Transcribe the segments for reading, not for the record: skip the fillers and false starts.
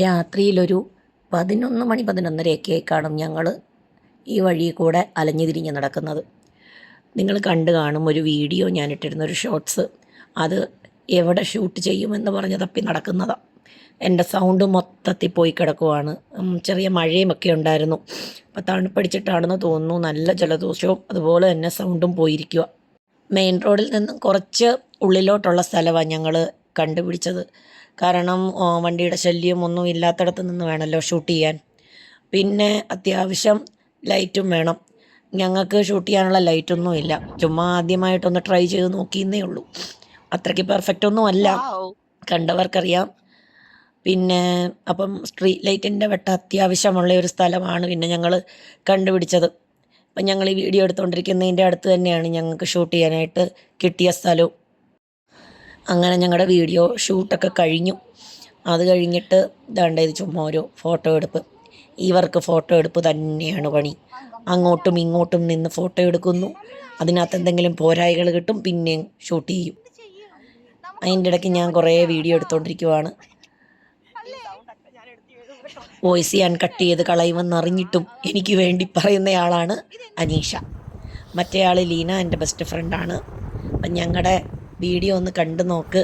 രാത്രിയിലൊരു 11 മണി 11:30 കാണും ഞങ്ങൾ ഈ വഴി കൂടെ അലഞ്ഞു തിരിഞ്ഞ് നടക്കുന്നത്. നിങ്ങൾ കണ്ടു കാണും ഒരു വീഡിയോ ഞാനിട്ടിരുന്ന ഒരു ഷോർട്സ്. അത് എവിടെ ഷൂട്ട് ചെയ്യുമെന്ന് പറഞ്ഞ് തപ്പി നടക്കുന്നതാണ്. എൻ്റെ സൗണ്ട് മൊത്തത്തിൽ പോയി കിടക്കുവാണ്. ചെറിയ മഴയുമൊക്കെ ഉണ്ടായിരുന്നു. അപ്പോൾ തണുപ്പടിച്ചിട്ടാണെന്ന് തോന്നുന്നു. നല്ല ജലദോഷവും അതുപോലെ തന്നെ സൗണ്ടും പോയിരിക്കുക. മെയിൻ റോഡിൽ നിന്നും കുറച്ച് ഉള്ളിലോട്ടുള്ള സ്ഥലമാണ് ഞങ്ങൾ കണ്ടുപിടിച്ചത്. കാരണം വണ്ടിയുടെ ശല്യം ഒന്നും ഇല്ലാത്തടത്ത് നിന്ന് വേണമല്ലോ ഷൂട്ട് ചെയ്യാൻ. പിന്നെ അത്യാവശ്യം ലൈറ്റും വേണം. ഞങ്ങൾക്ക് ഷൂട്ട് ചെയ്യാനുള്ള ലൈറ്റൊന്നും ഇല്ല. ചുമ്മാ ആദ്യമായിട്ടൊന്ന് ട്രൈ ചെയ്ത് നോക്കിയെന്നേ ഉള്ളൂ. അത്രയ്ക്ക് പെർഫെക്റ്റ് ഒന്നും അല്ല, കണ്ടവർക്കറിയാം. പിന്നെ അപ്പം സ്ട്രീറ്റ് ലൈറ്റിൻ്റെ വെട്ടം അത്യാവശ്യമുള്ള ഒരു സ്ഥലമാണ് പിന്നെ ഞങ്ങൾ കണ്ടുപിടിച്ചത്. അപ്പം ഞങ്ങൾ ഈ വീഡിയോ എടുത്തുകൊണ്ടിരിക്കുന്നതിൻ്റെ അടുത്ത് തന്നെയാണ് ഞങ്ങൾക്ക് ഷൂട്ട് ചെയ്യാനായിട്ട് കിട്ടിയ സ്ഥലവും. അങ്ങനെ ഞങ്ങളുടെ വീഡിയോ ഷൂട്ടൊക്കെ കഴിഞ്ഞു. അത് കഴിഞ്ഞിട്ട് ഇതാണ്ട് ഇത് ചുമ്മാ ഒരു ഫോട്ടോ എടുപ്പ്. ഇവർക്ക് ഫോട്ടോ എടുപ്പ് തന്നെയാണ് പണി. അങ്ങോട്ടും ഇങ്ങോട്ടും നിന്ന് ഫോട്ടോ എടുക്കുന്നു. അതിനകത്ത് എന്തെങ്കിലും പോരായികൾ കിട്ടും, പിന്നെയും ഷൂട്ട് ചെയ്യും. അതിൻ്റെ ഇടയ്ക്ക് ഞാൻ കുറേ വീഡിയോ എടുത്തുകൊണ്ടിരിക്കുവാണ്. വോയിസ് ഞാൻ കട്ട് ചെയ്ത് കളയുമെന്നറിഞ്ഞിട്ടും എനിക്ക് വേണ്ടി പറയുന്നയാളാണ് അനീഷ. മറ്റേയാൾ ലീന, എൻ്റെ ബെസ്റ്റ് ഫ്രണ്ടാണ്. അപ്പം ഞങ്ങളുടെ വീഡിയോ ഒന്ന് കണ്ടു നോക്ക്.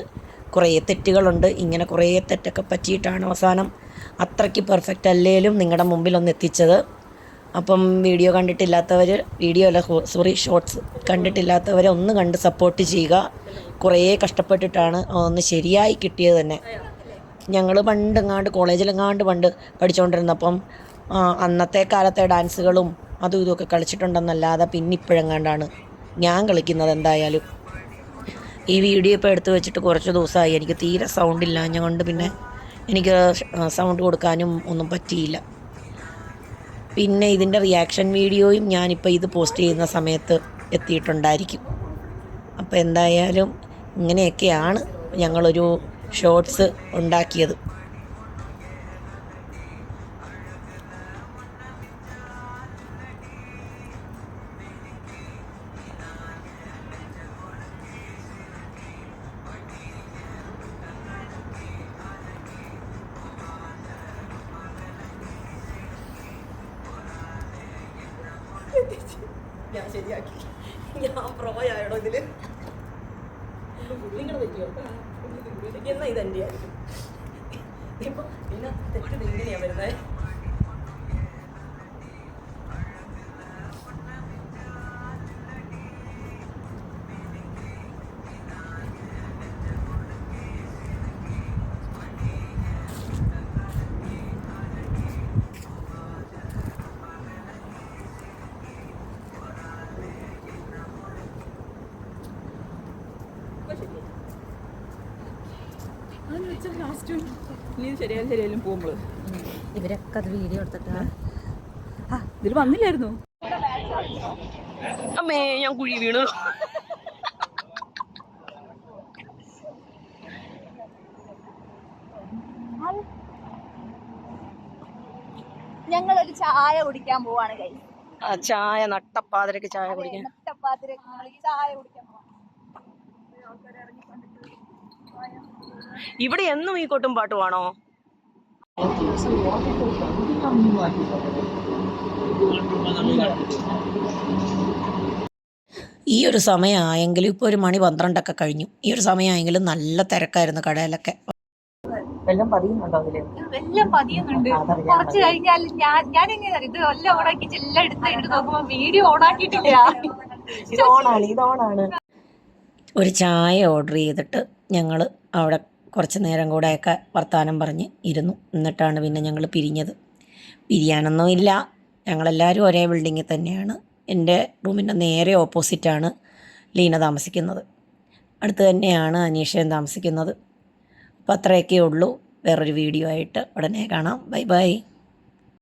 കുറേ തെറ്റുകളുണ്ട്. ഇങ്ങനെ കുറേ തെറ്റൊക്കെ പറ്റിയിട്ടാണ് അവസാനം അത്രയ്ക്ക് പെർഫെക്റ്റ് അല്ലേലും നിങ്ങളുടെ മുമ്പിലൊന്ന് എത്തിച്ചത്. അപ്പം വീഡിയോ കണ്ടിട്ടില്ലാത്തവർ, വീഡിയോ അല്ല സോറി ഷോർട്സ് കണ്ടിട്ടില്ലാത്തവരെ ഒന്ന് കണ്ട് സപ്പോർട്ട് ചെയ്യുക. കുറേ കഷ്ടപ്പെട്ടിട്ടാണ് ഒന്ന് ശരിയായി കിട്ടിയത് തന്നെ. ഞങ്ങൾ പണ്ട് കോളേജിലെങ്ങാണ്ട് പണ്ട് പഠിച്ചുകൊണ്ടിരുന്നപ്പം അന്നത്തെ കാലത്തെ ഡാൻസുകളും അതും ഇതുമൊക്കെ കളിച്ചിട്ടുണ്ടെന്നല്ലാതെ പിന്നെ ഇപ്പോഴെങ്ങാണ്ടാണ് ഞാൻ കളിക്കുന്നത്. എന്തായാലും ഈ വീഡിയോ ഇപ്പോൾ എടുത്തു വെച്ചിട്ട് കുറച്ച് ദിവസമായി. എനിക്ക് തീരെ സൗണ്ട് ഇല്ലാഞ്ഞതുകൊണ്ട് പിന്നെ എനിക്ക് സൗണ്ട് കൊടുക്കാനും ഒന്നും പറ്റിയില്ല. പിന്നെ ഇതിൻ്റെ റിയാക്ഷൻ വീഡിയോയും ഞാനിപ്പോൾ ഇത് പോസ്റ്റ് ചെയ്യുന്ന സമയത്ത് എത്തിയിട്ടുണ്ടായിരിക്കും. അപ്പോൾ എന്തായാലും ഇങ്ങനെയൊക്കെയാണ് ഞങ്ങളൊരു ഷോർട്സ് ഉണ്ടാക്കിയത്. ഞാൻ ശരിയാക്കി. ഞാൻ പ്രോയായടോ ഇതിൽ. നിങ്ങൾ പറ്റിയോ എന്നാൽ ഇതെൻ്റെ ആയിരിക്കും. ഇപ്പം പിന്നെ തെറ്റ് ഇങ്ങനെയാണ് വരുന്നത്. ശരിയായാലും പോകുമ്പോൾ ഇവരൊക്കെ അത് വീഡിയോ എടുത്തിട്ടാ ഇതിൽ വന്നില്ലായിരുന്നു. അമ്മേ ഞാൻ കുഴി വീണു. ഞങ്ങളൊരു ചായ കുടിക്കാൻ പോവാണ് കൈ. ചായ നട്ടപ്പാതിരക്ക് ചായ കുടിക്കാൻ. ചായ കുടിക്കാൻ ഇവിടെ എന്നും ഈ കൊട്ടും പാട്ടുമാണോ? ഈ ഒരു സമയമായെങ്കിലും ഇപ്പോൾ ഒരു മണി 12 കഴിഞ്ഞു. ഈ ഒരു സമയമായെങ്കിലും നല്ല തിരക്കായിരുന്നു കടയിലൊക്കെ. എല്ലാം പതിയുന്നുണ്ടോ അതില്? എല്ലാം പതിയുന്നുണ്ട്. കുറച്ച് കഴിഞ്ഞാൽ ഞാൻ എങ്ങനെയാ ഇത് എല്ലാം ഓണാക്കി എല്ലാം എടുത്ത് നോക്കുമ്പോ വീഡിയോ ഓണാക്കിയിട്ടില്ല. ഇതോണാണ്. ഒരു ചായ ഓർഡർ ചെയ്തിട്ട് ഞങ്ങൾ അവിടെ കുറച്ച് നേരം കൂടെയൊക്കെ വർത്തമാനം പറഞ്ഞ് ഇരുന്നു. എന്നിട്ടാണ് പിന്നെ ഞങ്ങൾ പിരിഞ്ഞത്. പിരിയാനൊന്നും ഇല്ല, ഞങ്ങളെല്ലാവരും ഒരേ ബിൽഡിങ്ങിൽ തന്നെയാണ്. എൻ്റെ റൂമിൻ്റെ നേരെ ഓപ്പോസിറ്റാണ് ലീന താമസിക്കുന്നത്. അടുത്ത് തന്നെയാണ് അനീഷയും താമസിക്കുന്നത്. അപ്പോൾ അത്രയൊക്കെ ഉള്ളൂ. വേറൊരു വീഡിയോ ആയിട്ട് ഉടനെ കാണാം. Bye bye.